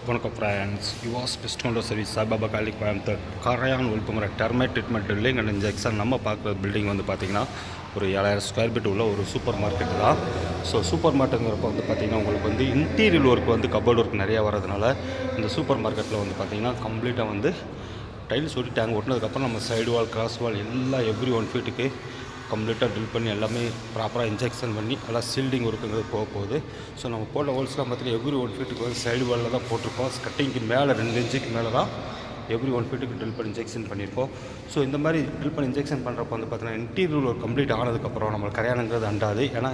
வணக்கம் friends. Yuvas pest control service Saibaba colony Coimbatore காரையான் ஒழுப்புமுறை termite treatment building and injection. நம்ம பார்க்குற பில்டிங் வந்து பார்த்திங்கன்னா ஒரு 7000 ஸ்கொயர் ஃபீட் உள்ள ஒரு சூப்பர் மார்க்கெட்டு தான். ஸோ சூப்பர் மார்க்கெட்டுங்கிறப்ப வந்து பார்த்திங்கன்னா உங்களுக்கு வந்து இன்டீரியர் ஒர்க் வந்து கபோர்டு ஒர்க் நிறையா வரதுனால இந்த சூப்பர் மார்க்கெட்டில் வந்து பார்த்திங்கன்னா கம்ப்ளீட்டாக வந்து டைல்ஸ் ஒட்டி டேங்க் ஓட்டினதுக்கப்புறம் நம்ம சைடு வால் கிராஸ் வால் எல்லாம் எவ்ரி 1 ஃபீட்டுக்கு கம்ப்ளீட்டாக ட்ரில் பண்ணி எல்லாமே ப்ராப்பராக இன்ஜெக்ஷன் பண்ணி எல்லாம் சீல்டிங் ஒர்க்குங்கிறது போகுது. ஸோ நம்ம போட்ட ஹோல்ஸ்லாம் பார்த்தீங்கன்னா எவ்ரி 1 ஃபீட்டுக்கு வந்து சைடு வாலில் தான் போட்டிருக்கோம். கட்டிங்க்கு மேலே 2 இன்ச்சுக்கு மேலே தான் எவ்ரி 1 ஃபீட்டுக்கு ட்ரில் பண்ணி இன்ஜெக்ஷன் பண்ணியிருக்கோம். ஸோ இந்த மாதிரி ட்ரில் பண்ணி இன்ஜெக்ஷன் பண்ணுறப்போ வந்து பார்த்தீங்கன்னா இன்டீரியர் ஒர்க் கம்ப்ளீட் ஆனதுக்கப்புறம் நம்மளுக்கு கரையானங்கிறது அண்டாது. ஏன்னா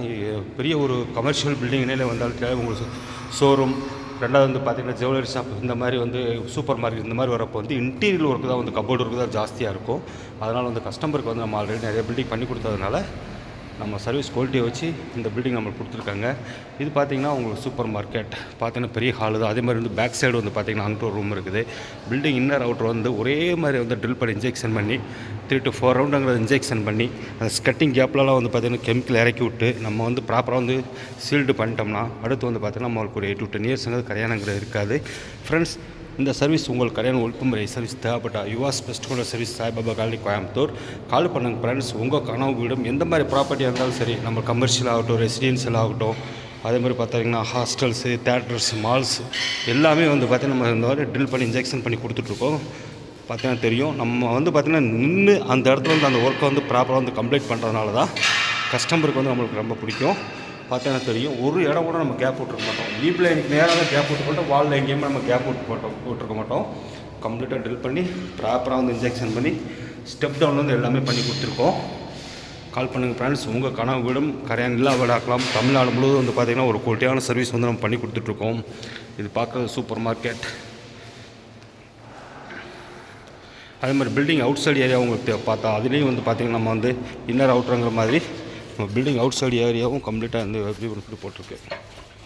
பெரிய ஒரு கமர்ஷியல் பில்டிங்னே வந்தாலும் உங்களுக்கு ஷோரூம், ரெண்டாவது வந்து பார்த்திங்கன்னா ஜுவல்லரி ஷாப், இந்த மாதிரி வந்து சூப்பர் மார்க்கெட் இந்த மாதிரி வரப்போ வந்து இன்டீரியர் ஒர்க்கு தான் வந்து கபோர்டு ஒர்க்கு தான் ஜாஸ்தியாக இருக்கும். அதனால் வந்து கஸ்டமருக்கு வந்து நம்ம ஆல்ரெடி நிறைய பில்டிங் பண்ணி கொடுத்ததுனால நம்ம சர்வீஸ் குவாலிட்டியை வச்சு இந்த பில்டிங் நம்மளுக்கு கொடுத்துருக்காங்க. இது பார்த்திங்கன்னா உங்களுக்கு சூப்பர் மார்க்கெட் பார்த்திங்கன்னா பெரிய ஹாலு தான். அதே மாதிரி வந்து பேக் சைடு வந்து பார்த்திங்கன்னா அங்கிட்டு ஒரு ரூம் இருக்குது. பில்டிங் இன்னர் அவுட்டர் வந்து ஒரே மாதிரி வந்து ட்ரில் பண்ணி இன்ஜெக்ஷன் பண்ணி 3 to 4 ரவுண்டுங்கிறத இன்ஜெக்ஷன் பண்ணி அந்த ஸ்கட்டிங் கேப்லலாம் வந்து பார்த்திங்கன்னா கெமிக்கல் இறக்கி விட்டு நம்ம வந்து ப்ராப்பராக வந்து சீல்டு பண்ணிட்டோம்னா அடுத்து வந்து பார்த்திங்கன்னா நம்மளுக்கு ஒரு 8 to 10 இயர்ஸுங்கிறது கரையானங்கிறது இருக்காது. ஃப்ரெண்ட்ஸ், இந்த சர்வீஸ் உங்கள் கரையான ஒழுப்புமுறை சர்வீஸ் தேவைப்பட்டா Yuvas pest control service Saibaba colony Coimbatore call பண்ணுங்க ஃப்ரெண்ட்ஸ். உங்கள் கனவு வீடும் எந்த மாதிரி ப்ராப்பர்ட்டியாக இருந்தாலும் சரி, நம்ம கமர்ஷியல் ஆகட்டும், ரெசிடென்ஷியல் ஆகட்டும், அதே மாதிரி பார்த்தீங்கன்னா ஹாஸ்டல்ஸு, தேட்டர்ஸ், மால்ஸ் எல்லாமே வந்து பார்த்திங்கன்னா நம்ம இந்த மாதிரி ட்ரில் பண்ணி இன்ஜெக்ஷன் பண்ணி கொடுத்துட்ருக்கோம். பார்த்தீங்கன்னா தெரியும். நம்ம வந்து பார்த்திங்கன்னா நின்று அந்த இடத்துல வந்து அந்த ஒர்க்கை வந்து ப்ராப்பராக வந்து கம்ப்ளீட் பண்ணுறதுனால தான் கஸ்டமருக்கு வந்து நம்மளுக்கு ரொம்ப பிடிக்கும். பார்த்தீங்கன்னா தெரியும். ஒரு இடம் கூட நம்ம கேப் விட்டுருக்க மாட்டோம். லீப்பில் எனக்கு நேராக கேப் விட்டு போட்டோம், வாலில் எங்கேயுமே நம்ம கேப் விட்டுருக்க மாட்டோம். கம்ப்ளீட்டாக ட்ரில் பண்ணி ப்ராப்பராக வந்து இன்ஜெக்ஷன் பண்ணி ஸ்டெப் டவுன் வந்து எல்லாமே பண்ணி கொடுத்துருக்கோம். கால் பண்ணுங்கள் ஃப்ரெண்ட்ஸ். உங்கள் கனவு வீடும் கரையான் இல்லா வீடாக்கலாம். தமிழ்நாடு முழுவதும் வந்து பார்த்திங்கன்னா ஒரு குவாலிட்டியான சர்வீஸ் வந்து நம்ம பண்ணி கொடுத்துட்ருக்கோம். இது பார்க்குறது சூப்பர் மார்க்கெட். அதே மாதிரி பில்டிங் அவுட் சைடு ஏரியா உங்களுக்கு பார்த்தா அதுலேயும் வந்து பார்த்திங்கன்னா நம்ம வந்து இன்னர் அவுட்ருங்கிற மாதிரி நம்ம பில்டிங் அவுட் சைடு ஏரியாவும் கம்ப்ளீட்டாக வந்து எப்படி போட்டிருக்கு.